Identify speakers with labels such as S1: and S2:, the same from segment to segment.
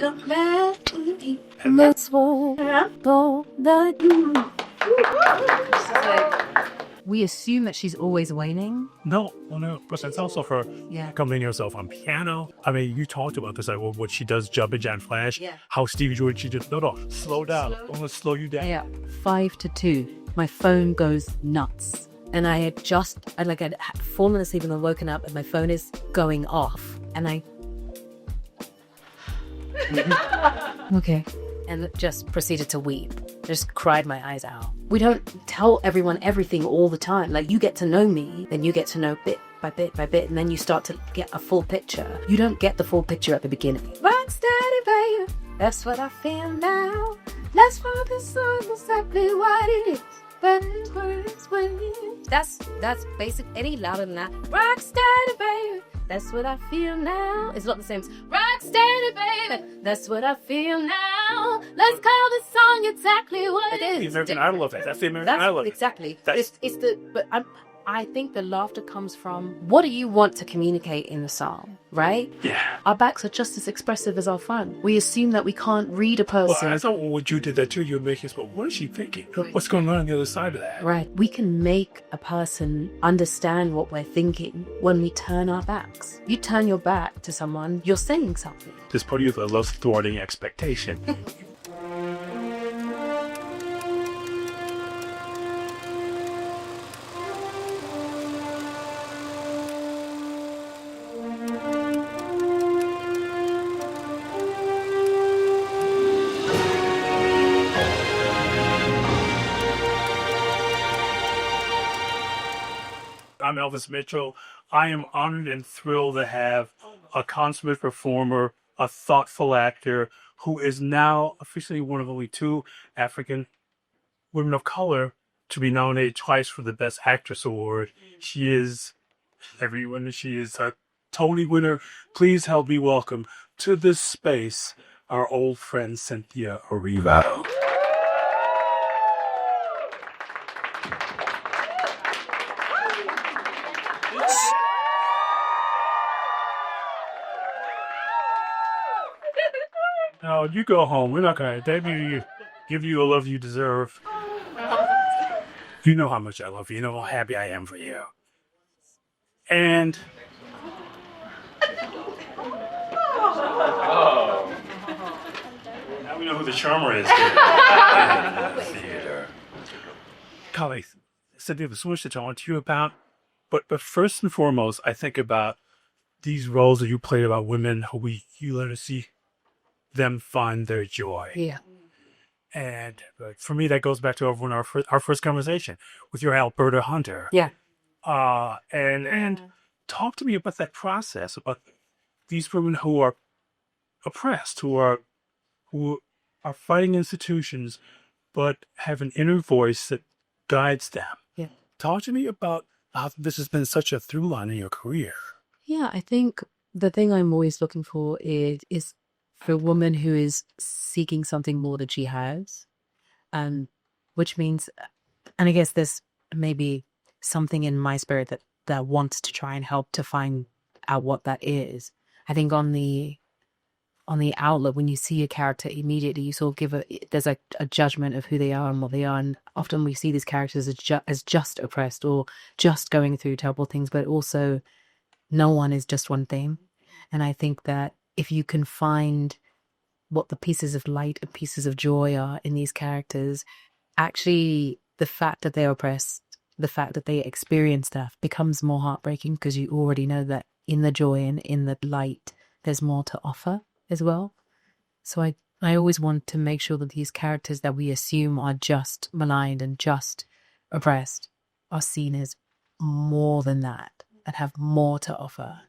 S1: come back to me. And that's what that
S2: we assume that she's always waning.
S3: No, but it's also for accompanying herself on piano. I mean, you talked about this, like what she does, jumping Jan Flash, how Stevie Joy, she just, no, slow down. I'm going to slow you down.
S2: Yeah, 5 to 2. My phone goes nuts. And I had fallen asleep and then woken up and my phone is going off. And I... okay. And just proceeded to weep. Just cried my eyes out. We don't tell everyone everything all the time. Like, you get to know me, then you get to know bit by bit by bit, and then you start to get a full picture. You don't get the full picture at the beginning. Rock steady, baby. That's what I feel now. That's what this song is exactly what it is. But it's what it is. That's basic. Any louder than that. Rock steady, baby. That's what I feel now. It's not the same as rock steady, baby. That's what I feel now. Let's call this song exactly what it is.
S3: The American Idol of it. That's the American Idol of it.
S2: Exactly. I think the laughter comes from, what do you want to communicate in the song, right?
S3: Yeah.
S2: Our backs are just as expressive as our front. We assume that we can't read a person.
S3: Well, I thought when you did that too, you were making us, what is she thinking? What's going on the other side of that?
S2: Right. We can make a person understand what we're thinking when we turn our backs. You turn your back to someone, you're saying something.
S3: This part of you that loves thwarting expectation. I'm Elvis Mitchell. I am honored and thrilled to have a consummate performer, a thoughtful actor, who is now officially one of only 2 African women of color to be nominated twice for the Best Actress Award. She is everyone. She is a Tony winner. Please help me welcome to this space our old friend Cynthia Erivo. No, you go home. We're not going to give you a love you deserve. You know how much I love you. You know how happy I am for you. And... oh. Now we know who the charmer is here in the theater. Golly, Cynthia, there's so much to talk to you about. But first and foremost, I think about these roles that you played about women who you let us see them find their joy.
S2: Yeah.
S3: And for me, that goes back to our first conversation with your Alberta Hunter.
S2: Yeah.
S3: And talk to me about that process, about these women who are oppressed, who are fighting institutions, but have an inner voice that guides them.
S2: Yeah.
S3: Talk to me about how this has been such a through line in your career.
S2: Yeah, I think the thing I'm always looking for is for a woman who is seeking something more than she has, which means, and I guess there's maybe something in my spirit that wants to try and help to find out what that is. I think on the outlook, when you see a character immediately, you sort of there's a judgment of who they are and what they are, and often we see these characters as just oppressed or just going through terrible things, but also no one is just one thing. And I think that if you can find what the pieces of light and pieces of joy are in these characters, actually the fact that they're oppressed, the fact that they experience stuff becomes more heartbreaking because you already know that in the joy and in the light, there's more to offer as well. So I always want to make sure that these characters that we assume are just maligned and just oppressed are seen as more than that and have more to offer.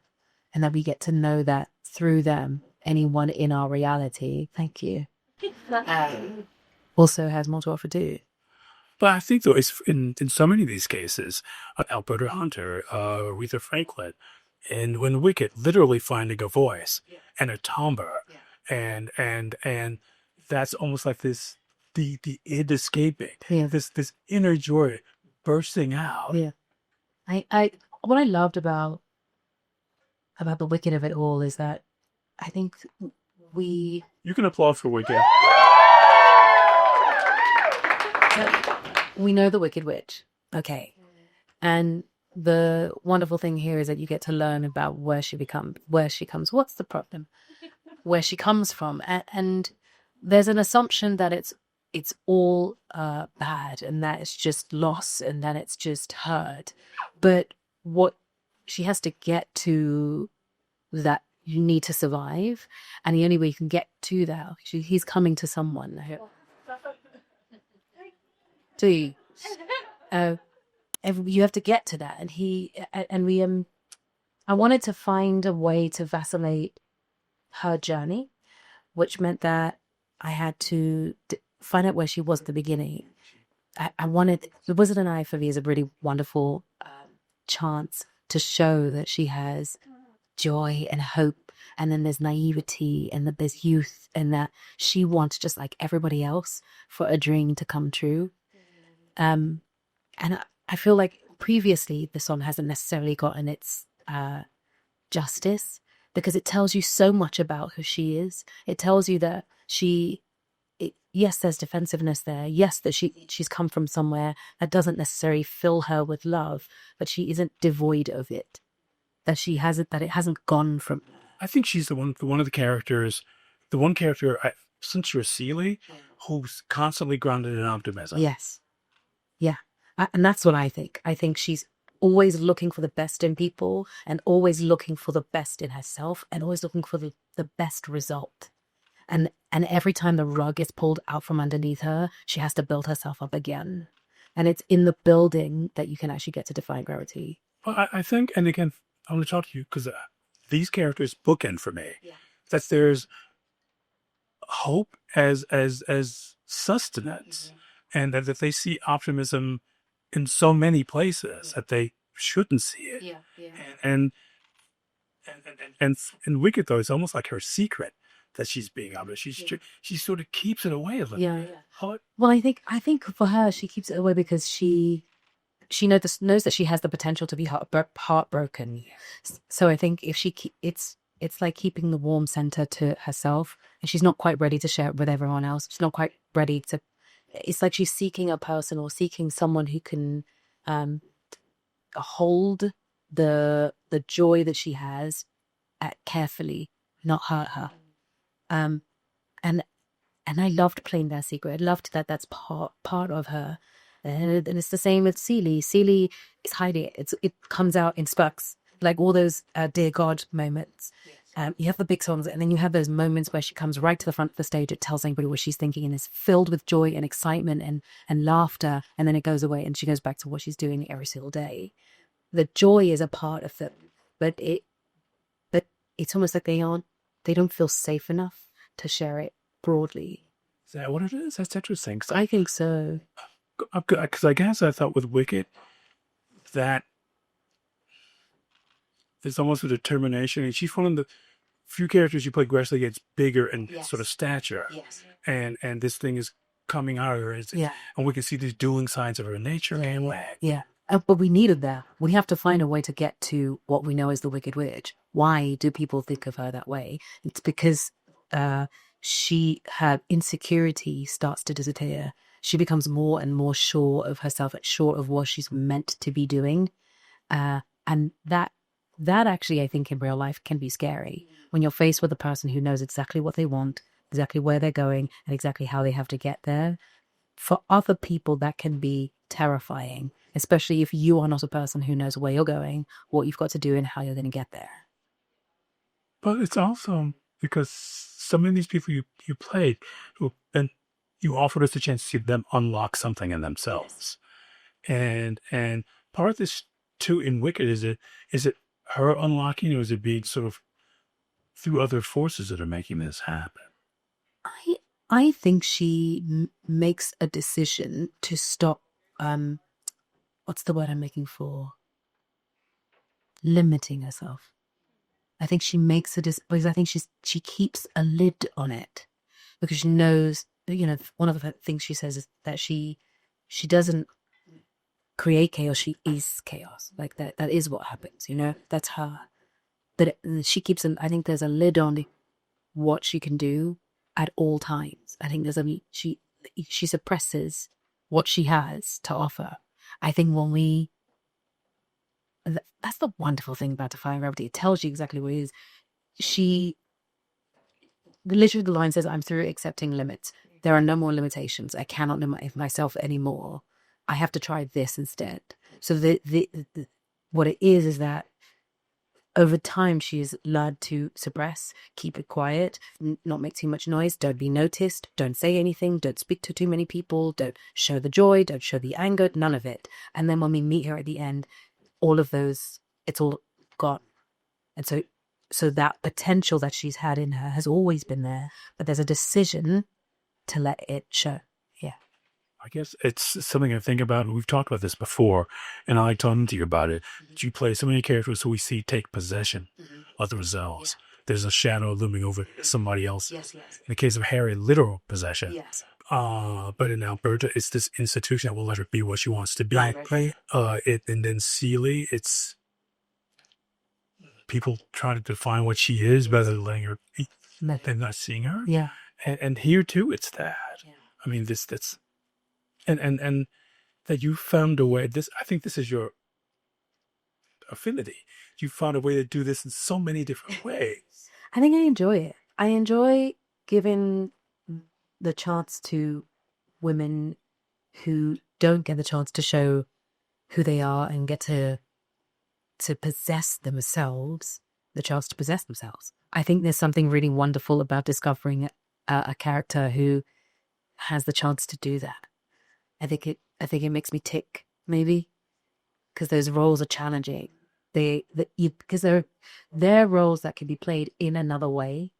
S2: And that we get to know that through them, anyone in our reality, thank you, also has more to offer too.
S3: But I think, though, it's in so many of these cases, Alberta Hunter, Aretha Franklin, and when Wicked, literally finding a voice and a timbre, and that's almost like this, the id escaping, this inner joy bursting out.
S2: Yeah, what I loved about the Wicked of it all is that I think we
S3: You can applaud for Wicked.
S2: know the Wicked Witch. Okay. And the wonderful thing here is that you get to learn about where she comes. What's the problem? Where she comes from. And there's an assumption that it's all bad and that it's just loss and that it's just hurt. But what she has to get to that you need to survive, and the only way you can get to that, he's coming to someone. So you have to get to that, and I wanted to find a way to vacillate her journey, which meant that I had to find out where she was at the beginning. I wanted The Wizard and I, for me, is a really wonderful chance to show that she has joy and hope, and then there's naivety, and that there's youth, and that she wants, just like everybody else, for a dream to come true. And I feel like previously the song hasn't necessarily gotten its justice, because it tells you so much about who she is. It tells you that yes, there's defensiveness there. Yes, that she's come from somewhere that doesn't necessarily fill her with love, but she isn't devoid of it. That it hasn't gone from.
S3: I think she's the one of the characters, since you're Celie, who's constantly grounded in optimism.
S2: Yes. Yeah. And that's what I think. I think she's always looking for the best in people, and always looking for the best in herself, and always looking for the best result. And every time the rug is pulled out from underneath her, she has to build herself up again. And it's in the building that you can actually get to define gravity.
S3: Well, I think, and again, I want to talk to you because these characters bookend for me. Yeah. That there's hope as sustenance, and that they see optimism in so many places that they shouldn't see it.
S2: Yeah, yeah.
S3: And Wicked, though, it's almost like her secret that she's being optimistic. She sort of keeps it away a little bit.
S2: Yeah. Well, I think for her, she keeps it away because she knows that she has the potential to be heartbroken. So I think if it's like keeping the warm center to herself, and she's not quite ready to share it with everyone else. She's not quite ready to. It's like she's seeking a person, or seeking someone who can hold the joy that she has carefully, not hurt her. And I loved playing that secret. I loved that that's part of her. And it's the same with Celie. Celie is hiding it. It comes out in spurts, like all those Dear God moments. You have the big songs, and then you have those moments where she comes right to the front of the stage. It tells anybody what she's thinking, and is filled with joy and excitement and laughter. And then it goes away, and she goes back to what she's doing every single day. The joy is a part of them, but it's almost like they don't feel safe enough to share it broadly.
S3: Is that what it is? That's interesting.
S2: I think so.
S3: Because I guess I thought with Wicked that there's almost a determination. And she's one of the few characters you play aggressively against, bigger and sort of stature.
S2: Yes.
S3: And this thing is coming out of her. And we can see these dueling sides of her nature and leg.
S2: Yeah. But we needed that. We have to find a way to get to what we know as the Wicked Witch. Why do people think of her that way? It's because her insecurity starts to disappear. She becomes more and more sure of herself, sure of what she's meant to be doing. And that actually, I think, in real life can be scary. When you're faced with a person who knows exactly what they want, exactly where they're going, and exactly how they have to get there. For other people, that can be terrifying, especially if you are not a person who knows where you're going, what you've got to do, and how you're going to get there.
S3: But it's also because some of these people you played, and you offered us the chance to see them unlock something in themselves. Yes. And part of this too in Wicked, is it her unlocking, or is it being sort of through other forces that are making this happen?
S2: I think she makes a decision to stop. What's the word I'm looking for? Limiting herself. I think she makes because I think she keeps a lid on it, because she knows, one of the things she says is that she doesn't create chaos, she is chaos. Like that is what happens, that's her. But she keeps I think there's a lid on what she can do at all times. I think she suppresses what she has to offer. I think that's the wonderful thing about Defying Gravity. It tells you exactly what it is. Literally the line says, I'm through accepting limits. There are no more limitations. I cannot limit myself anymore. I have to try this instead. So what it is that over time she is learned to suppress, keep it quiet, not make too much noise, don't be noticed, don't say anything, don't speak to too many people, don't show the joy, don't show the anger, none of it. And then when we meet her at the end, all of those, it's all gone. And so that potential that she's had in her has always been there, but there's a decision to let it show. Yeah.
S3: I guess it's something I think about, and we've talked about this before, and I like talking to you about it. You play so many characters who we see take possession of themselves. Yeah. There's a shadow looming over somebody else.
S2: Yes.
S3: In the case of Harriet, literal possession.
S2: Yes.
S3: But in Alberta, it's this institution that will let her be what she wants to be.
S2: Right.
S3: And then Celie, it's people trying to define what she is rather than letting her be. They're not seeing her.
S2: Yeah.
S3: And here too, it's that.
S2: Yeah.
S3: I mean, that's and that you found a way. I think this is your affinity. You found a way to do this in so many different ways.
S2: I think I enjoy it. I enjoy giving the chance to women who don't get the chance to show who they are and get to possess themselves, the chance to possess themselves. I think there's something really wonderful about discovering a character who has the chance to do that. I think it makes me tick, maybe, because those roles are challenging. Because they're roles that can be played in another way,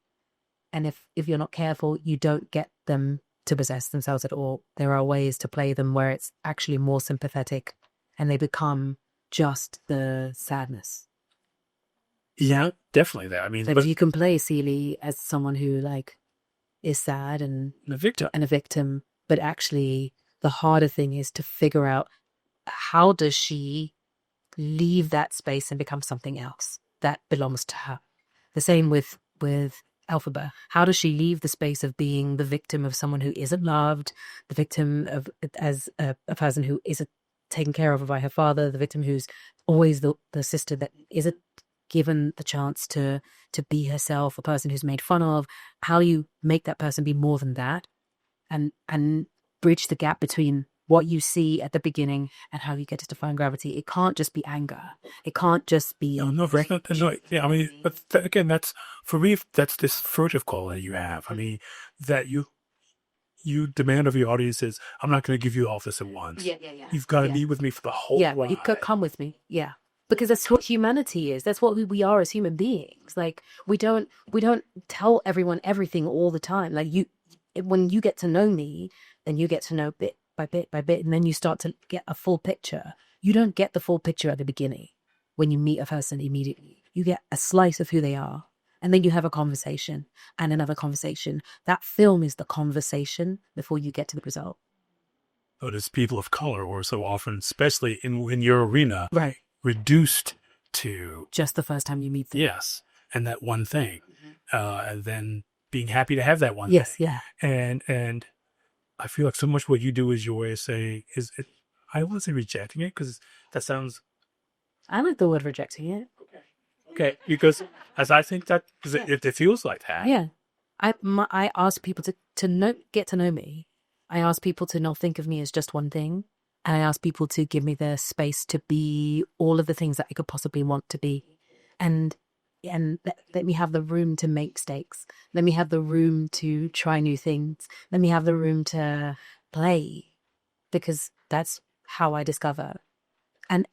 S2: and if you're not careful, you don't get them to possess themselves at all. There are ways to play them where it's actually more sympathetic, and they become just the sadness.
S3: Yeah, definitely that. I mean,
S2: but you can play Celie as someone who is sad and
S3: a victim,
S2: but actually the harder thing is to figure out how does she leave that space and become something else that belongs to her. The same with Elphaba. How does she leave the space of being the victim of someone who isn't loved, the victim of as a person who isn't taken care of by her father, the victim who's always the sister that isn't given the chance to be herself, a person who's made fun of. How you make that person be more than that, and bridge the gap between what you see at the beginning and how you get to Defying Gravity. It can't just be anger. It can't just be
S3: no. Yeah, I mean, but again, that's for me. That's this furtive quality you have. I mean, that you demand of your audience is, I'm not going to give you all this at once.
S2: Yeah.
S3: You've got to be with me for the whole ride.
S2: You could come with me. Yeah. Because that's what humanity is. That's what we are as human beings. Like, we don't tell everyone everything all the time. Like, when you get to know me, then you get to know bit by bit by bit, and then you start to get a full picture. You don't get the full picture at the beginning when you meet a person immediately. You get a slice of who they are, and then you have a conversation and another conversation. That film is the conversation before you get to the result.
S3: But as people of color, or so often, especially in your arena,
S2: right,
S3: reduced to
S2: just the first time you meet them.
S3: Yes, and that one thing, and then being happy to have that one.
S2: Yes,
S3: thing.
S2: yeah.
S3: And I feel like so much what you do is your way of saying, I wasn't rejecting it, because that sounds.
S2: I like the word rejecting it.
S3: Okay, because as I think that, because it feels like that.
S2: Yeah, I ask people to get to know me. I ask people to not think of me as just one thing. And I ask people to give me the space to be all of the things that I could possibly want to be. And let me have the room to make mistakes. Let me have the room to try new things. Let me have the room to play. Because that's how I discover. And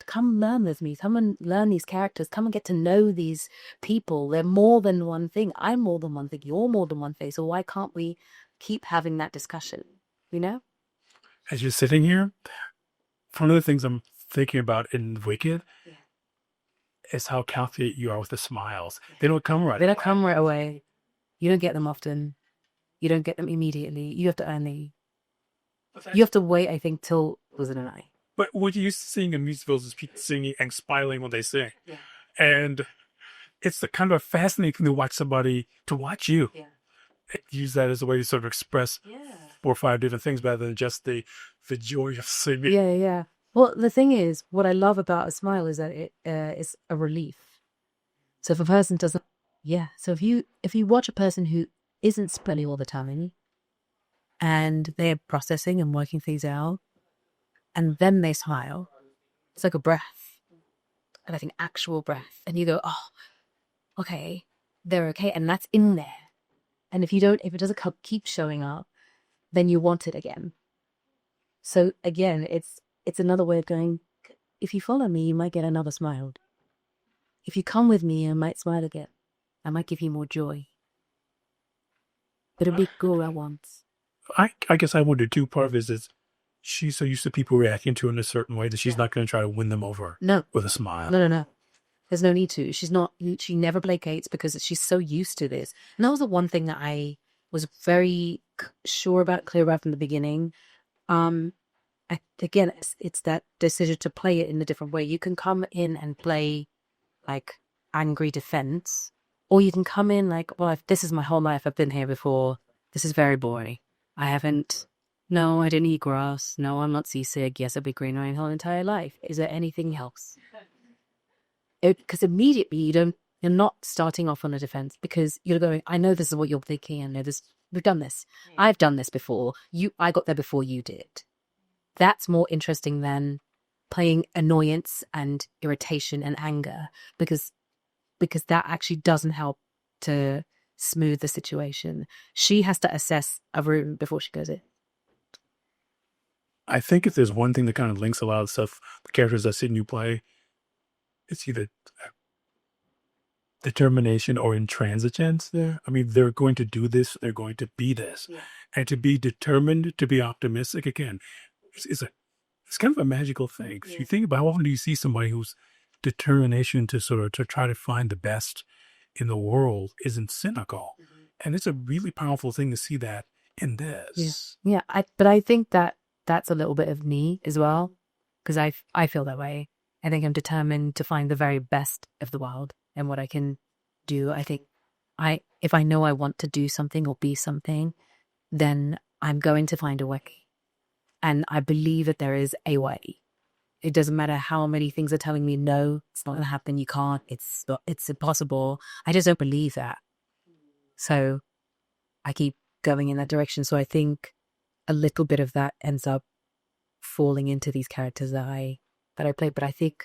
S2: come learn with me. Come and learn these characters. Come and get to know these people. They're more than one thing. I'm more than one thing. You're more than one thing. So why can't we keep having that discussion? You know?
S3: As you're sitting here, one of the things I'm thinking about in Wicked is how calculated you are with the smiles. They don't come right away.
S2: They don't come right away. You don't get them often. You don't get them immediately. You have to earn them. You have to wait, I think, till was it a night.
S3: But what you used to seeing in musicals is people singing and smiling when they sing. Yeah. And it's the kind of a fascinating thing to watch you.
S2: Yeah.
S3: Use that as a way to sort of express
S2: Yeah.
S3: 4 or 5 different things rather than just the joy of singing.
S2: Yeah, yeah. Well, the thing is, what I love about a smile is that it is a relief. So if a person doesn't, so if you watch a person who isn't smiling all the time, and they're processing and working things out, and then they smile, it's like a breath, and I think actual breath, and you go, oh, okay, they're okay, and that's in there. And if it doesn't keep showing up, then you want it again. So again, it's another way of going, if you follow me, you might get another smile. If you come with me, I might smile again. I might give you more joy. But a big go at once.
S3: I guess I wonder too, part of it is she's so used to people reacting to her in a certain way that she's not going to try to win them over with a smile.
S2: No. There's no need to. She never placates because she's so used to this. And that was the one thing that I was very clear about from the beginning. Again, it's that decision to play it in a different way. You can come in and play like angry defense, or you can come in like, well, this is my whole life. I've been here before. This is very boring. I didn't eat grass. No, I'm not seasick. Yes, I'll be green my whole entire life. Is there anything else? Because immediately you're not starting off on a defense because you're going, I know this is what you're thinking. I know this. We've done this. I've done this before. I got there before you did. That's more interesting than playing annoyance and irritation and anger because that actually doesn't help to smooth the situation. She has to assess a room before she goes in.
S3: I think if there's one thing that kind of links a lot of stuff, the characters that sit and you play, it's either determination or intransigence there. I mean, they're going to do this, they're going to be this. Yeah. And to be determined, to be optimistic, again, it's kind of a magical thing. Yeah. You think about how often do you see somebody whose determination to try to find the best in the world isn't cynical. Mm-hmm. And it's a really powerful thing to see that in this.
S2: Yeah. But I think that's a little bit of me as well, because I feel that way. I think I'm determined to find the very best of the world and what I can do. I think if I know I want to do something or be something, then I'm going to find a way. And I believe that there is a way. It doesn't matter how many things are telling me, no, it's not going to happen. You can't. It's impossible. I just don't believe that. So I keep going in that direction. So I think a little bit of that ends up falling into these characters that I play. But I think,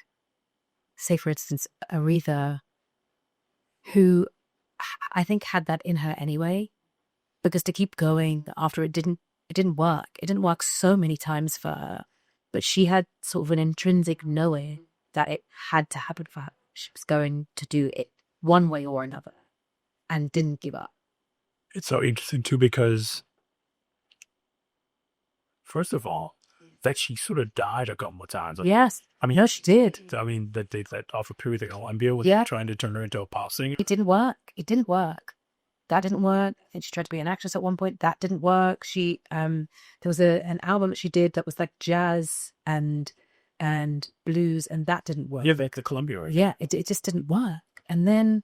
S2: say for instance, Aretha, who I think had that in her anyway, because to keep going after it didn't work. It didn't work so many times for her, but she had sort of an intrinsic knowing that it had to happen for her. She was going to do it one way or another and didn't give up.
S3: It's so interesting too, because first of all, that she sort of died a couple of times.
S2: Yes. I mean, she did.
S3: I mean, that off a period that Columbia was trying to turn her into a pop singer.
S2: It didn't work. That didn't work. And she tried to be an actress at one point. That didn't work. She there was an album that she did that was like jazz and blues, and that didn't work.
S3: Yeah, like the Columbia. Right?
S2: Yeah, it just didn't work. And then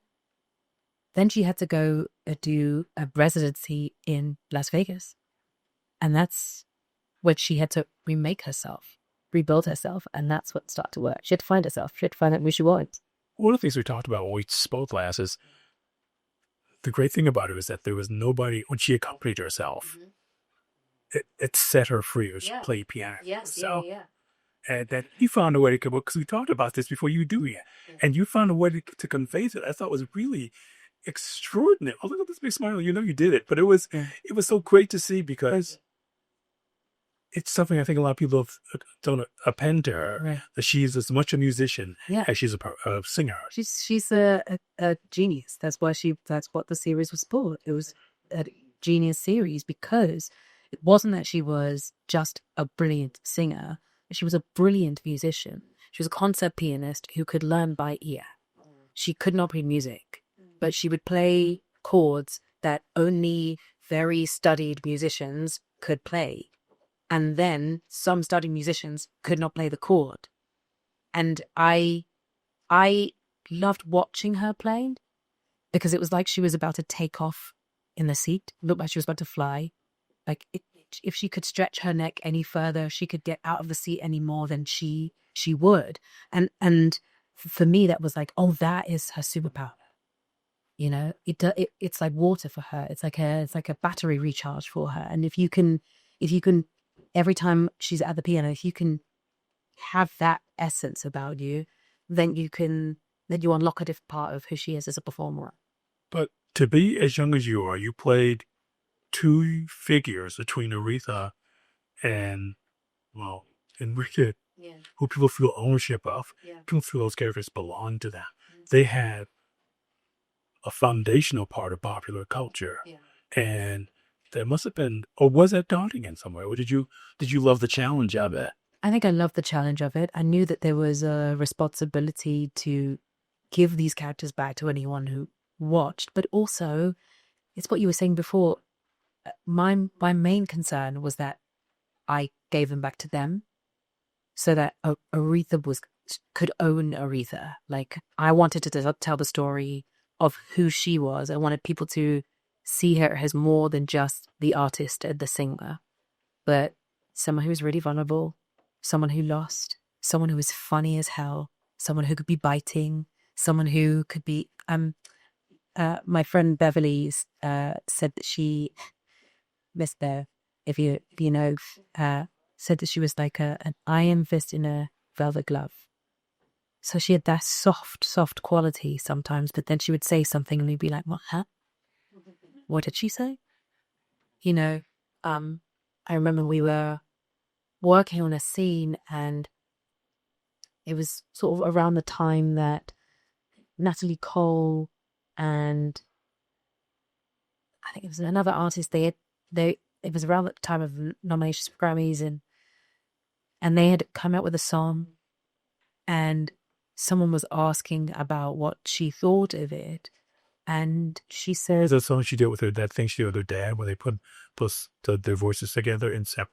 S2: she had to go do a residency in Las Vegas, and that's when she had to remake herself, rebuild herself, and that's what started to work. She had to find herself. She had to find out who she was.
S3: One of the things we talked about when we spoke last is the great thing about it is that there was nobody, when she accompanied herself, it set her free. She played piano.
S2: Yes, yeah.
S3: And that you found a way to come up, because we talked about this before you do it, and you found a way to convey it. I thought was really extraordinary. Oh, look at this big smile. You know you did it. But it was so great to see, because it's something I think a lot of people don't append to her, right. That she's as much a musician as she's a singer.
S2: She's a genius. That's what the series was for. It was a genius series because it wasn't that she was just a brilliant singer. She was a brilliant musician. She was a concert pianist who could learn by ear. She could not play music, but she would play chords that only very studied musicians could play. And then some studied musicians could not play the chord. And I loved watching her play because it was like she was about to take off in the seat. It looked like she was about to fly. Like if she could stretch her neck any further, she could get out of the seat any more than she would. And for me, that was like, oh, that is her superpower. You know, it's like water for her. It's like a battery recharge for her. And if you can, every time she's at the piano, if you can have that essence about you, then you unlock a different part of who she is as a performer.
S3: But to be as young as you are, you played two figures between Aretha and, well, Enrique, who people feel ownership of. People feel those characters belong to them. They had a foundational part of popular culture. And there must have been, or was that daunting in some way? Or did you love the challenge of it?
S2: I think I loved the challenge of it. I knew that there was a responsibility to give these characters back to anyone who watched, but also it's what you were saying before. My main concern was that I gave them back to them, so that Aretha could own Aretha. Like, I wanted to tell the story of who she was. I wanted people to see her as more than just the artist and the singer, but someone who was really vulnerable, someone who lost, someone who was funny as hell, someone who could be biting, someone who could be my friend Beverly said that she missed there, if you know, said that she was like an iron fist in a velvet glove. So she had that soft quality sometimes, but then she would say something and we'd be like, what, huh? What did she say? You know, I remember we were working on a scene, and it was sort of around the time that Natalie Cole and I think it was another artist, it was around the time of nominations for Grammys, and they had come out with a song, and someone was asking about what she thought of it, and she says,
S3: "The song she did with that thing she did with her dad, where they put their voices together in separate.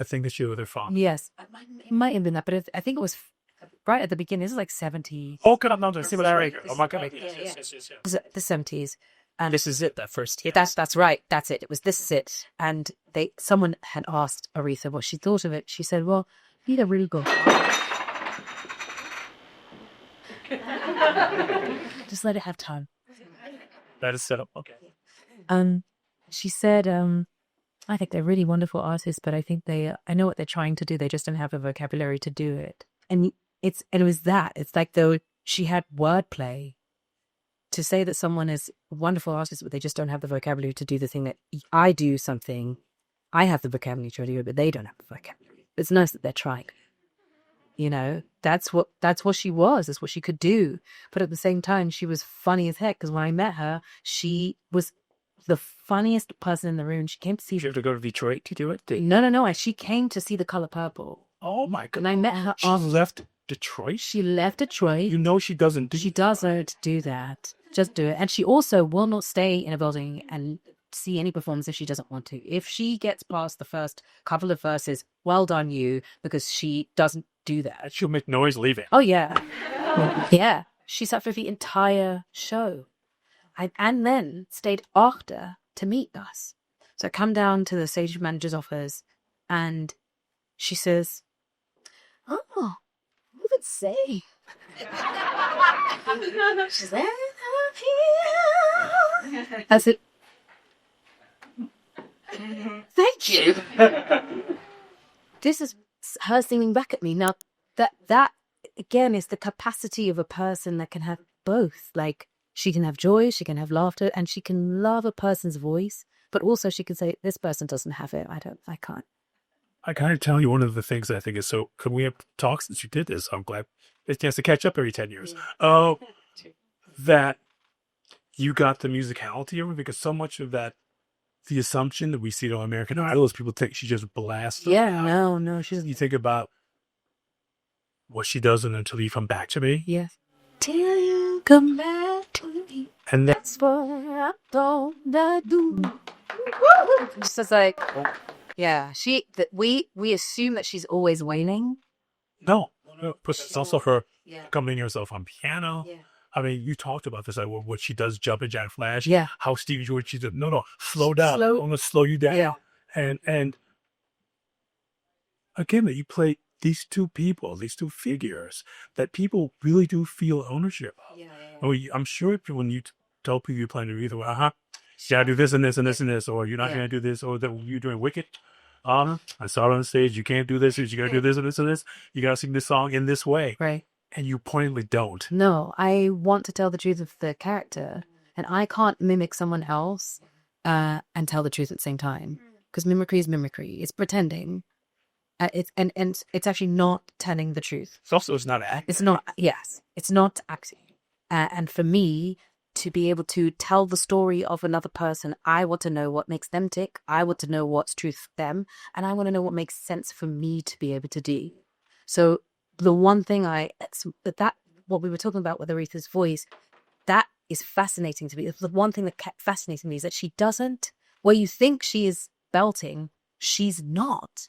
S3: I think that she did with her father."
S2: Yes, it might have been that, but I think it was right at the beginning. This is like 70s.
S3: Oh, God, no, the similarity. Oh my God,
S2: yes. The 70s. And
S4: this is it, that first hit.
S2: That's right. That's it. It was This Is It. And someone had asked Aretha what she thought of it. She said, well, you did really good. Just let it have time.
S3: that is set up. Okay.
S2: She said, I think they're really wonderful artists, but I think I know what they're trying to do. They just don't have the vocabulary to do it. And it was that. It's like though she had wordplay. To say that someone is a wonderful artist, but they just don't have the vocabulary to do the thing that I do something, I have the vocabulary to do it, but they don't have the vocabulary. It's nice that they're trying. You know, that's what she was. That's what she could do. But at the same time, she was funny as heck, because when I met her, she was the funniest person in the room. She came to see.
S4: Did you have to go to Detroit to do it?
S2: No. She came to see The Color Purple.
S3: Oh my God!
S2: And I met her.
S3: She left Detroit.
S2: She left Detroit.
S3: You know she doesn't.
S2: She doesn't do that. Just do it. And she also will not stay in a building and see any performance if she doesn't want to. If she gets past the first couple of verses, well done you, because she doesn't do that.
S3: She'll make noise leaving.
S2: Oh, yeah. Yeah. She sat for the entire show. And then stayed after to meet us. So I come down to the stage manager's office, and she says, oh, who would say? She's there. I said, thank you. This is her singing back at me. Now, that again is the capacity of a person that can have both. Like, she can have joy, she can have laughter, and she can love a person's voice, but also she can say, this person doesn't have it. I can't.
S3: I gotta tell you, one of the things I think is so, could we have talked since you did this? I'm glad it's a chance to catch up every 10 years. That you got the musicality of it, because so much of that, the assumption that we see on American Idol is people think she just blasts.
S2: Yeah, no, she doesn't.
S3: You think about what she does in Until You Come Back to Me.
S2: Yes. Till you come back to me.
S3: And
S2: That's what I do. It's just like, yeah, we assume that she's always wailing.
S3: no. It's also her accompanying herself on piano. I mean, you talked about this, like what she does, jumping jack flash.
S2: Yeah.
S3: How Stevie George, she said, no, slow down.
S2: Slow.
S3: I'm going to slow you down.
S2: Yeah.
S3: And again, that you play these two people, these two figures that people really do feel ownership of.
S2: Yeah.
S3: I'm sure when you tell people you're playing Aretha, well, you gotta do this and this and this and this, or you're not gonna do this, or that you're doing Wicked. I saw it on stage. You can't do this. You gotta do this and this and this. You gotta sing this song in this way,
S2: Right.
S3: and you pointedly don't.
S2: No, I want to tell the truth of the character, and I can't mimic someone else and tell the truth at the same time, because mimicry is mimicry. It's pretending. It's actually not telling the truth.
S3: It's not acting.
S2: It's not. Yes, it's not acting. And for me to be able to tell the story of another person, I want to know what makes them tick. I want to know what's truth for them, and I want to know what makes sense for me to be able to do. So the one thing what we were talking about with Aretha's voice, that is fascinating to me. The one thing that kept fascinating me is that she doesn't, where you think she is belting, she's not.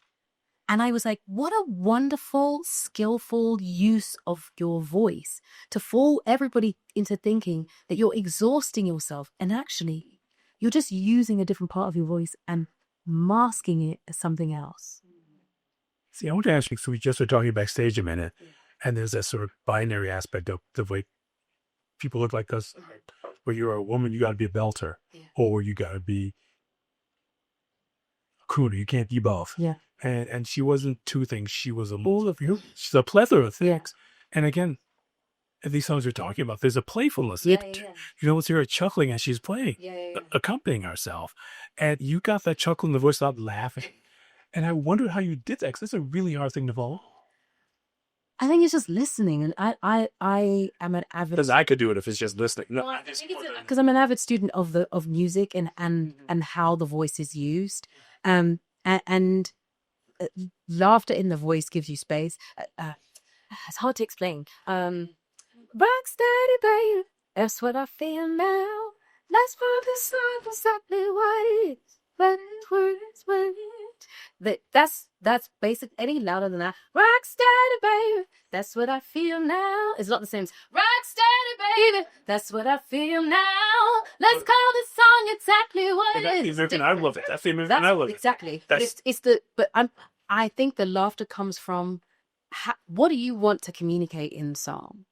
S2: And I was like, what a wonderful, skillful use of your voice to fool everybody into thinking that you're exhausting yourself. And actually, you're just using a different part of your voice and masking it as something else.
S3: See, I want to ask you, so we just were talking backstage a minute, and there's that sort of binary aspect of the way people look like us, where you're a woman, you got to be a belter, or you got to be a crooner. You can't be both.
S2: Yeah.
S3: And she wasn't two things. She was all of you. She's a plethora of things. And again, these songs you're talking about, there's a playfulness. You know, it's her chuckling as she's playing, accompanying herself. And you got that chuckle in the voice, stop laughing. And I wondered how you did that, because it's a really hard thing to follow.
S2: I think it's just listening. And I am an avid...
S3: Because I could do it if it's just listening. No,
S2: because I'm an avid student of music and how the voice is used. And laughter in the voice gives you space. It's hard to explain. Rock steady, baby. That's what I feel now. Let's focus on exactly what it is. But that's basic. Any louder than that? Rock steady, baby. That's what I feel now. It's not the same as rock steady, baby. That's what I feel now. Let's call this song exactly what it is.
S3: I love it. That's the American I love it.
S2: Exactly. I think the laughter comes from what do you want to communicate in the song,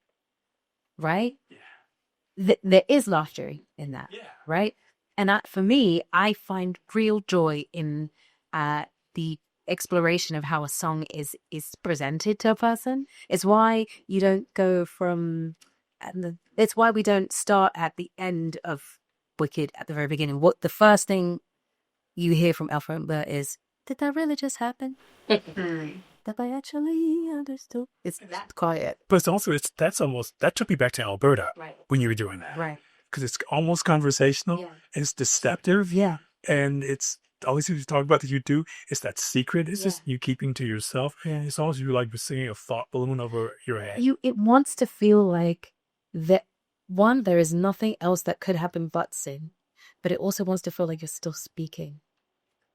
S2: right? Yeah. There is laughter in that, right? And for me, I find real joy in the exploration of how a song is presented to a person. It's why you don't go from... It's why we don't start at the end of Wicked at the very beginning. What the first thing you hear from Elphaba is, did that really just happen? That I actually understood. It's that quiet.
S3: But it's also, that took me back to Alberta when you were doing that.
S2: Right.
S3: Because it's almost conversational.
S2: Yeah.
S3: And it's deceptive.
S2: Yeah.
S3: And it's always you talk about that you do. It's that secret. It's just you keeping to yourself. Yeah. It's almost you like singing a thought balloon over your head.
S2: It wants to feel like that. One, there is nothing else that could happen but sin. But it also wants to feel like you're still speaking.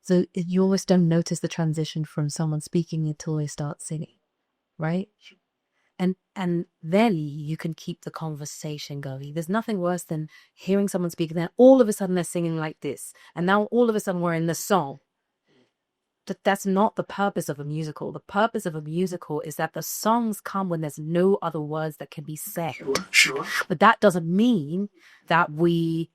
S2: So you almost don't notice the transition from someone speaking until they start singing, right? And then you can keep the conversation going. There's nothing worse than hearing someone speak, and then all of a sudden they're singing like this. And now all of a sudden we're in the song. That's not the purpose of a musical. The purpose of a musical is that the songs come when there's no other words that can be said.
S3: Sure.
S2: But that doesn't mean that we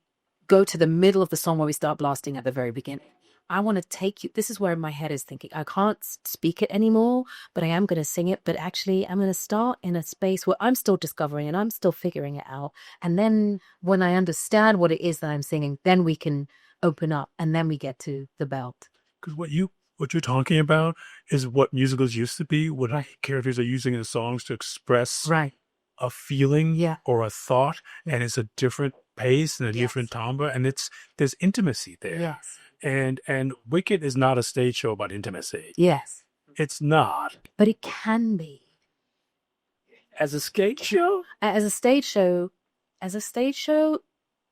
S2: go to the middle of the song where we start blasting at the very beginning. I want to take you. This is where my head is thinking. I can't speak it anymore, but I am going to sing it. But actually, I'm going to start in a space where I'm still discovering and I'm still figuring it out. And then when I understand what it is that I'm singing, then we can open up and then we get to the belt.
S3: Because what you're talking about is what musicals used to be, what characters are using in the songs to express a feeling or a thought, and it's a different pace and a different timbre, and there's intimacy there.
S2: Yes.
S3: And Wicked is not a stage show about intimacy.
S2: Yes.
S3: It's not.
S2: But it can be.
S3: As a stage show?
S2: As a stage show,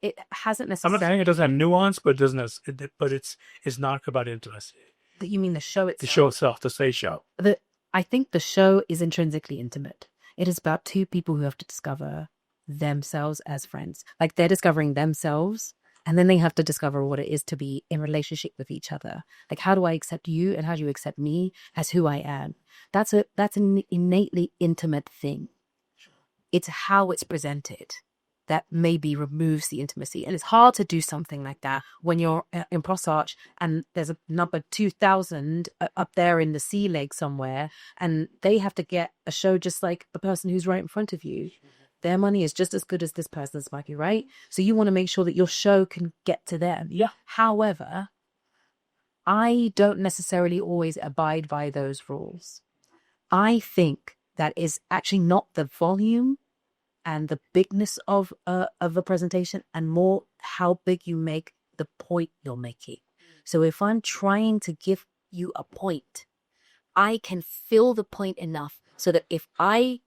S2: it hasn't necessarily...
S3: I'm not saying it doesn't have nuance, but it's not about intimacy.
S2: You mean the show itself?
S3: The show itself, the stage show.
S2: I think the show is intrinsically intimate. It is about two people who have to discover themselves as friends. Like they're discovering themselves, and then they have to discover what it is to be in relationship with each other. Like, how do I accept you, and how do you accept me as who I am? That's an innately intimate thing. It's how it's presented that maybe removes the intimacy. And it's hard to do something like that when you're in Pros Arch and there's a number 2,000 up there in the sea leg somewhere, and they have to get a show just like the person who's right in front of you. Their money is just as good as this person's money, right? So you want to make sure that your show can get to them.
S3: Yeah.
S2: However, I don't necessarily always abide by those rules. I think that is actually not the volume and the bigness of a presentation, and more how big you make the point you're making. So if I'm trying to give you a point, I can fill the point enough so that if I'm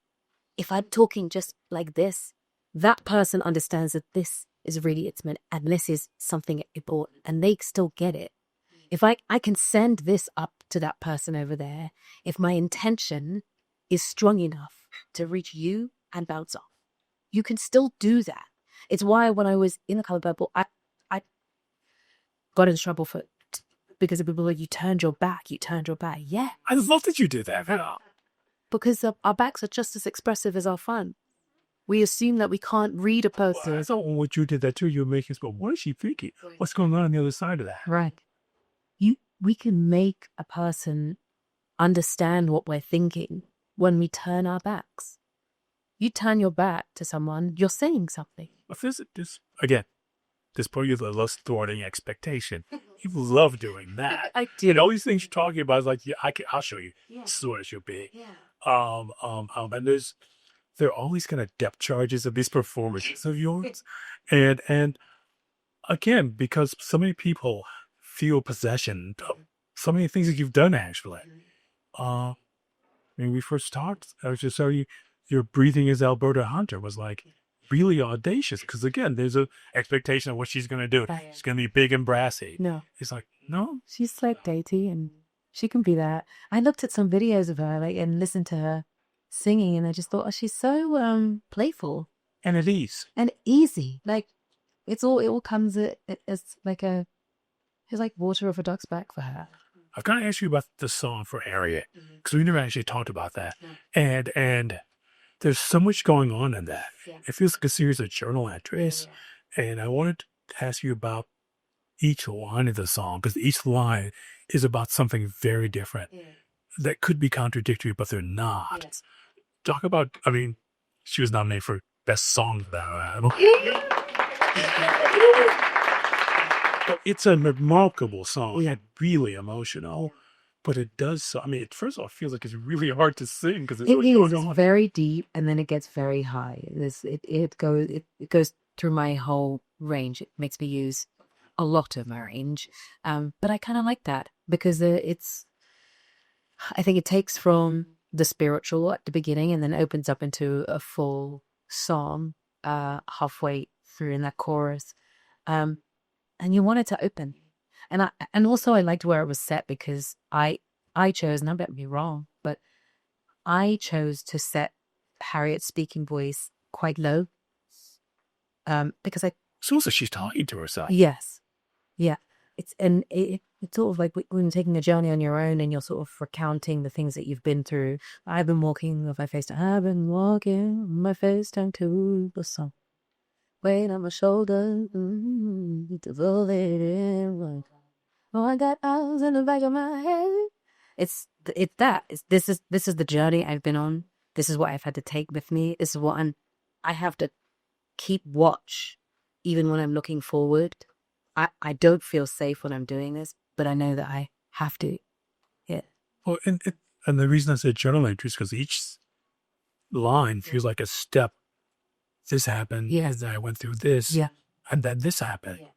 S2: talking just like this, that person understands that this is really intimate and this is something important, and they still get it. If I can send this up to that person over there, if my intention is strong enough to reach you and bounce off, you can still do that. It's why when I was in the Color Purple, I got in trouble because of people like, you turned your back. Yeah.
S3: I love that you did that.
S2: Because our backs are just as expressive as our front. We assume that we can't read a person.
S3: Well, I thought what you did that too, you were making us go, what is she thinking? What's going on the other side of that?
S2: Right. We can make a person understand what we're thinking when we turn our backs. You turn your back to someone, you're saying something.
S3: But this part of the less thwarting expectation. People love doing that.
S2: I do.
S3: And all these things you're talking about is like, yeah, I'll show you. Yeah. This is what it should be. Yeah. And there are all these kind of depth charges of these performances of yours. And again, because so many people feel possession of so many things that you've done, actually. When we first talked, I was just telling you, your breathing as Alberta Hunter was like really audacious. Because again, there's an expectation of what she's going to do. She's going to be big and brassy.
S2: No.
S3: It's like, no.
S2: She's like dainty and she can be that. I looked at some videos of her and listened to her singing, and I just thought, oh, she's so playful.
S3: And at ease.
S2: And easy. Like, it all comes as like it's like water off a duck's back for her.
S3: I've got to ask you about the song for Harriet, because we never actually talked about that. And there's so much going on in that. Yeah. It feels like a series of journal entries. Yeah. And I wanted to ask you about each line of the song, because each line is about something very different that could be contradictory, but they're not. Yeah. Talk about, she was nominated for Best Song for that album. It's a remarkable song. Yeah, really emotional. But it does so. First of all, it feels like it's really hard to sing because
S2: it's very deep, and then it gets very high. It goes through my whole range. It makes me use a lot of my range, but I kind of like that because I think it takes from the spiritual at the beginning and then opens up into a full song halfway through in that chorus, and you want it to open. And also I liked where it was set because I chose, and I bet me wrong, but I chose to set Harriet's speaking voice quite low. Because
S3: so she's talking to herself.
S2: Yes. Yeah. It's sort of like when you're taking a journey on your own and you're sort of recounting the things that you've been through. I've been walking with my face down. I've been walking with my face down to the sun. Weight on my shoulder. Devoted in. Oh, I got eyes in the back of my head. It's that. This is the journey I've been on. This is what I've had to take with me. This is what I have to keep watch, even when I'm looking forward. I don't feel safe when I'm doing this, but I know that I have to. Yeah.
S3: Well, and the reason I said journal entry is because each line feels like a step. This happened. Yeah. And then I went through this. Yeah. And then this happened. Yeah.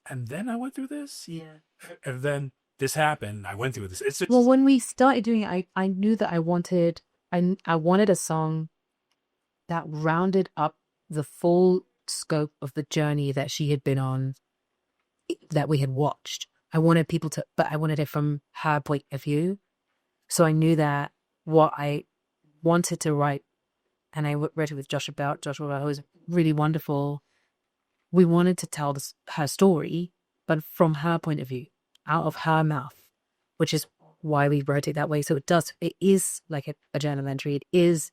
S3: And then I went through this. Yeah. And then this happened. I went through this.
S2: Well, when we started doing it, I knew that I wanted a song that rounded up the full scope of the journey that she had been on, that we had watched. I wanted people to, but I wanted it from her point of view. So I knew that what I wanted to write and I read it with Joshua Bell. Joshua Bell was really wonderful. We wanted to tell her story, but from her point of view, out of her mouth, which is why we wrote it that way. So it is like a journal entry. It is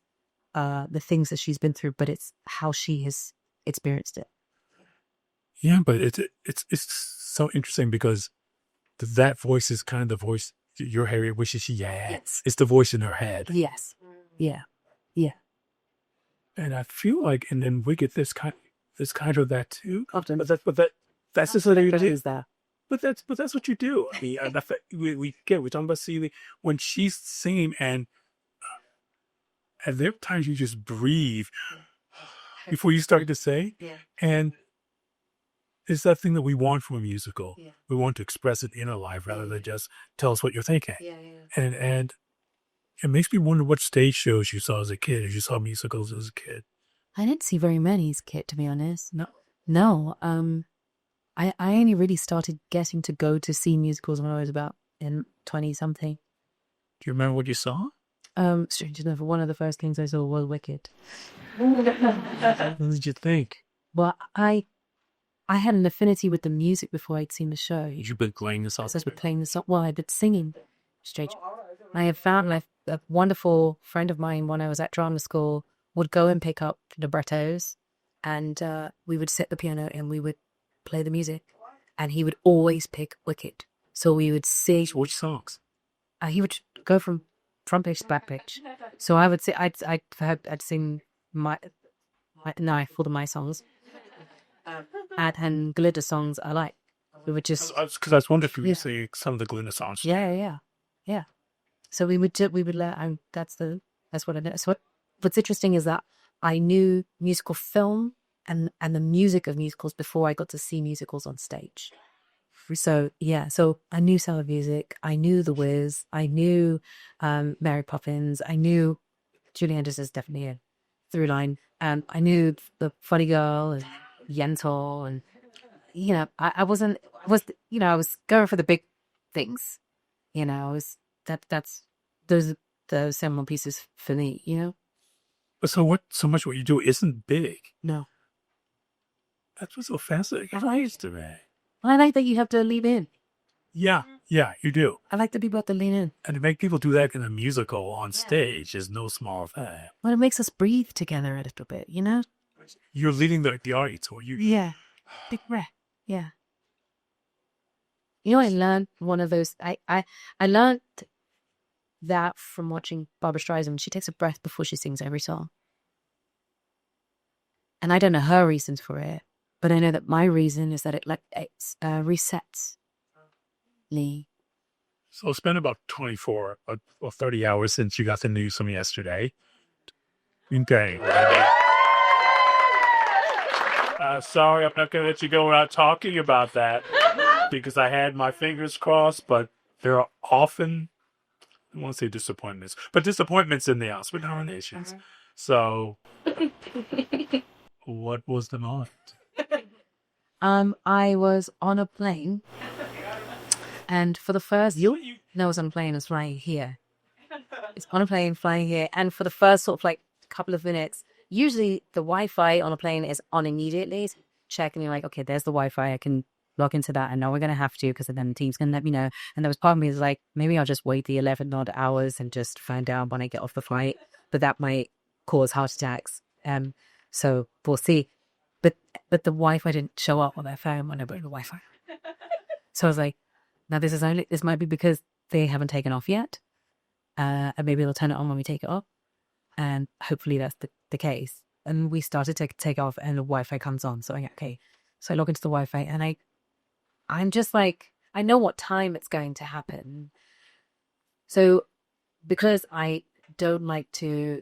S2: the things that she's been through, but it's how she has experienced it.
S5: Yeah, but it's so interesting because that voice is kind of the voice your Harriet wishes she had.
S2: Yes.
S5: It's the voice in her head.
S2: Yes. Yeah. Yeah.
S5: And I feel like, and then we get this kind of that too.
S2: Often.
S5: But that's just what you do.
S2: Is that.
S5: But that's what you do. I mean, we're talking about Celie when she's singing, and there are times you just breathe before you start to say.
S2: Yeah.
S5: And it's that thing that we want from a musical.
S2: Yeah.
S5: We want to express it in our life rather than just tell us what you're thinking.
S2: Yeah.
S5: And it makes me wonder what stage shows you saw as a kid, as you saw musicals as a kid.
S2: I didn't see very many as a kid, to be honest. No. I only really started getting to go to see musicals when I was about in 20-something.
S5: Do you remember what you saw?
S2: Strange enough, one of the first things I saw was Wicked.
S5: What did you think?
S2: Well, I had an affinity with the music before I'd seen the show.
S5: You've been playing the song.
S2: I was playing the song. Well, I'd been singing. Strange. I had found a wonderful friend of mine when I was at drama school would go and pick up librettos, and we would set the piano and we would play the music, and he would always pick Wicked. So we would sing.
S5: Which songs?
S2: He would go from front page to back page. So I would say I'd sing my my songs, and Glitter songs I like. We would just
S5: Because I was wondering if you would sing some of the Glinda songs.
S2: yeah. So we would let. That's what I know. So what's interesting is that I knew musical film and the music of musicals before I got to see musicals on stage. So I knew Sound of Music, I knew The Wiz, I knew Mary Poppins, I knew Julie Andrews is definitely a through line, and I knew the Funny Girl and Yentl, and I was going for the big things. Those are the seminal pieces for me.
S5: But so much what you do isn't big.
S2: No.
S5: That's what's so fascinating. I used to be.
S2: I like that you have to lean in.
S5: Yeah, you do.
S2: I like that people have to lean in.
S5: And to make people do that in a musical on stage is no small thing.
S2: Well, it makes us breathe together a little bit,
S5: You're leading the audience, or you.
S2: Yeah. Big breath. Yeah. I learned one of those. I learned that from watching Barbra Streisand. She takes a breath before she sings every song. And I don't know her reasons for it, but I know that my reason is that it resets me.
S5: So it's been about 24 or 30 hours since you got the news from yesterday. Okay. Sorry, I'm not going to let you go without talking about that because I had my fingers crossed, but there are often, I won't say disappointments, but disappointments in the Oscar nominations. So, what was the moment?
S2: I was on a plane, and for the first... No, I was on a plane, I was flying here. It's on a plane, flying here, and for the first sort of couple of minutes, usually the Wi-Fi on a plane is on immediately. Check, and you're like, okay, there's the Wi-Fi, I can log into that, and now we're going to have to, because then the team's going to let me know. And there was part of me is like, maybe I'll just wait the 11 odd hours and just find out when I get off the flight, but that might cause heart attacks. So we'll see. But the Wi-Fi didn't show up on their phone when I put the Wi-Fi. So I was like, now this might be because they haven't taken off yet. And maybe they'll turn it on when we take it off. And hopefully that's the case. And we started to take off and the Wi-Fi comes on. So okay. So I log into the Wi-Fi and I'm just like, I know what time it's going to happen. So because I don't like to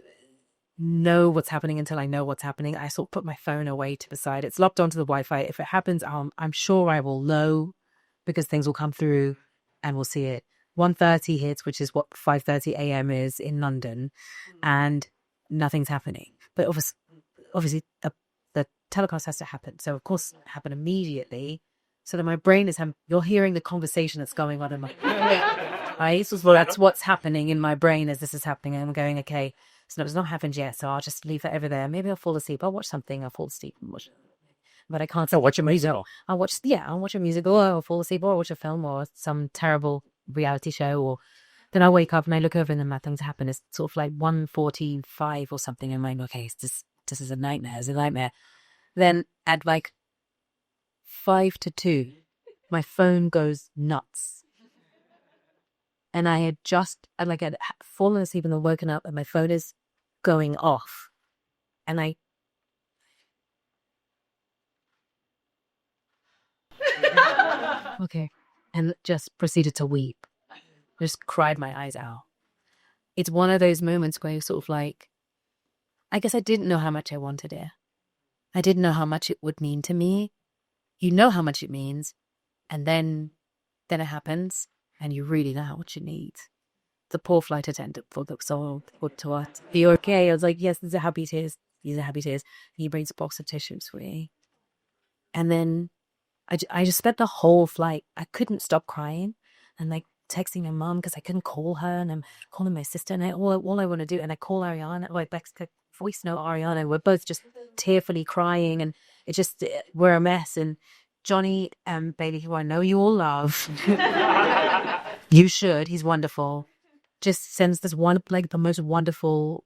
S2: know what's happening until I know what's happening, I sort of put my phone away to the side. It's locked onto the Wi-Fi. If it happens, I'm sure I will know because things will come through and we'll see it. 1:30 hits, which is what 5:30 a.m. is in London, and nothing's happening. But obviously the telecast has to happen. So of course it happened immediately. So that my brain is you're hearing the conversation that's going on in my right? So that's what's happening in my brain as this is happening. And I'm going, okay. it's not happened yet, so I'll just leave it over there. Maybe I'll fall asleep. I'll watch something. I'll fall asleep and watch. But I can't.
S4: So watch a musical.
S2: I'll watch a musical, or I'll fall asleep, or I'll watch a film, or some terrible reality show, or then I wake up and I look over and then nothing's happened. It's sort of like 1:45 or something. And I'm like, okay, this is a nightmare. It's a nightmare. Then at like 5 to 2, my phone goes nuts. And I had fallen asleep and then woken up and my phone is going off. And I okay. And just proceeded to weep. Just cried my eyes out. It's one of those moments where you're sort of like, I guess I didn't know how much I wanted it. I didn't know how much it would mean to me. You know how much it means. And then it happens and you really know how much you need. The poor flight attendant for the soul, to what? Are you okay? I was like, yes, these are happy tears. These are happy tears. He brings a box of tissues for me. And then I just spent the whole flight. I couldn't stop crying and like texting my mom because I couldn't call her, and I'm calling my sister, and all I want to do, and I call Ariana, voice note Ariana. We're both just tearfully crying, and it just we're a mess. And Johnny, baby, who I know you all love, you should. He's wonderful. Just sends this one like the most wonderful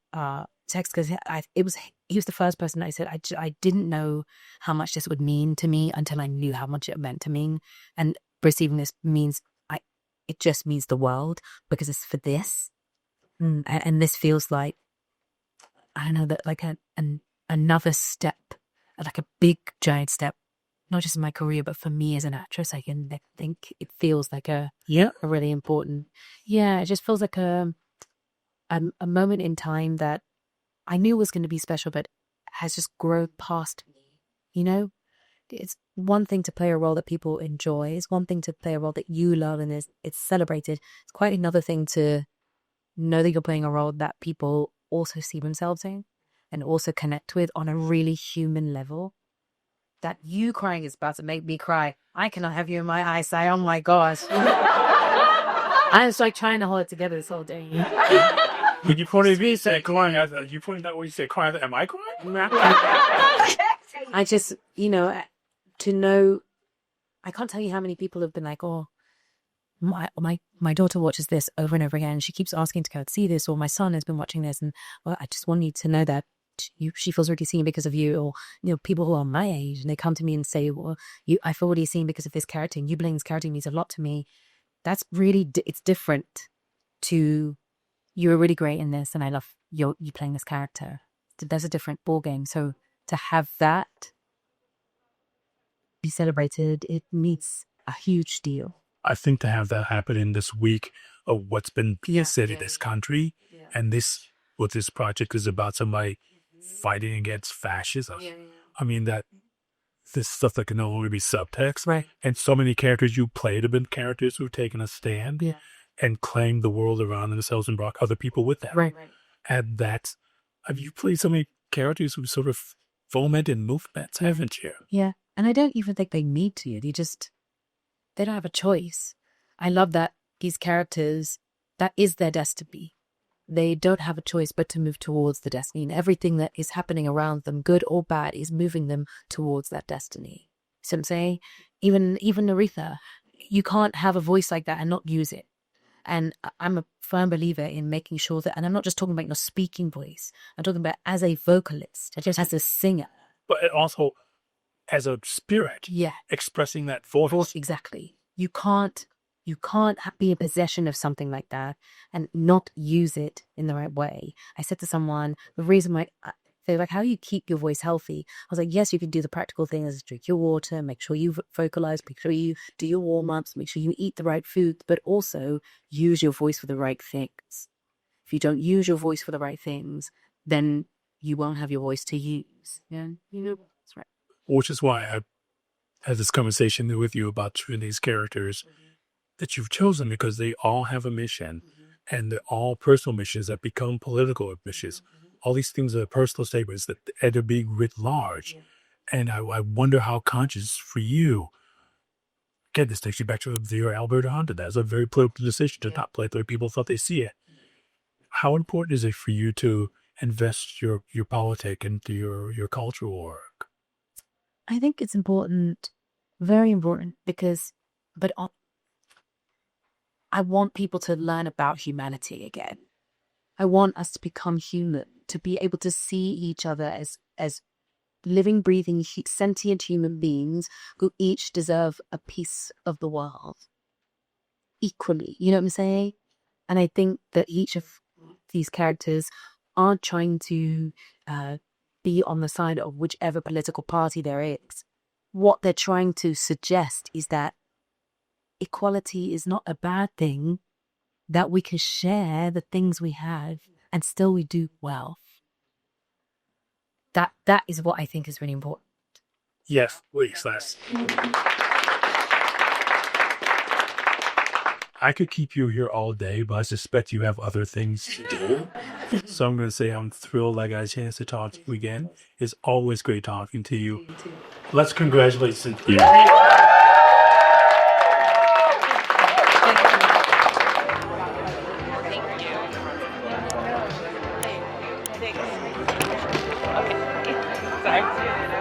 S2: text because he was the first person I said I didn't know how much this would mean to me until I knew how much it meant to me, and receiving this means it just means the world because it's for this, and this feels like I don't know that like another step, like a big giant step, not just in my career but for me as an actress. I think it feels like a really important. Yeah, it just feels like a moment in time that I knew was going to be special, but has just grown past me. You know, it's one thing to play a role that people enjoy. It's one thing to play a role that you love and it's celebrated. It's quite another thing to know that you're playing a role that people also see themselves in and also connect with on a really human level. That you crying is about to make me cry. I cannot have you in my eyesight. Oh my gosh. I was like trying to hold it together this whole day.
S5: When you pointed at me, said crying. You pointed out when you said crying. Am I crying?
S2: I just, to know, I can't tell you how many people have been like, oh, my daughter watches this over and over again. She keeps asking to go and see this, or my son has been watching this, and well, I just want you to know that she feels really seen because of you, or people who are my age and they come to me and say, well, I feel really seen because of this character, and you playing this character means a lot to me. That's really it's different to you were really great in this and I love you playing this character. There's a different ball game. So to have that be celebrated, it means a huge deal.
S5: I think to have that happen in this week of what's been said in this country, and what this project is about, somebody fighting against fascism. I mean, that this stuff that can no longer be subtext.
S2: Right.
S5: And so many characters you played have been characters who've taken a stand and claimed the world around themselves and brought other people with them.
S2: Right.
S5: And you played so many characters who sort of fomented movements, haven't you?
S2: Yeah. And I don't even think they need to. They don't have a choice. I love that these characters, that is their destiny. They don't have a choice but to move towards the destiny. And everything that is happening around them, good or bad, is moving them towards that destiny. So I'm saying, even Aretha, you can't have a voice like that and not use it. And I'm a firm believer in making sure that, and I'm not just talking about your speaking voice, I'm talking about as a vocalist, just as a singer.
S5: But also as a spirit, expressing that voice.
S2: Exactly. You can't be in possession of something like that and not use it in the right way. I said to someone, the reason why they're like, how do you keep your voice healthy? I was like, yes, you can do the practical things, drink your water, make sure you vocalize, make sure you do your warm-ups, make sure you eat the right food, but also use your voice for the right things. If you don't use your voice for the right things, then you won't have your voice to use. Yeah, that's right.
S5: Which is why I had this conversation with you about these characters that you've chosen, because they all have a mission, and they're all personal missions that become political missions. All these things are personal statements that end up being writ large. And I wonder how conscious for you. Again, this takes you back to the Alberta Honda. That's a very political decision to not play the way people thought they see it. How important is it for you to invest your politic into your cultural work?
S2: I think it's important, very important, I want people to learn about humanity again. I want us to become human, to be able to see each other as living, breathing, sentient human beings who each deserve a piece of the world equally. You know what I'm saying? And I think that each of these characters aren't trying to be on the side of whichever political party there is. What they're trying to suggest is that equality is not a bad thing, that we can share the things we have and still we do well. That is what I think is really important.
S5: Yes, please, Les. I could keep you here all day, but I suspect you have other things to do. So I'm going to say I'm thrilled I got a chance to talk to you again. It's always great talking to you. Let's congratulate Cynthia.
S6: Sorry.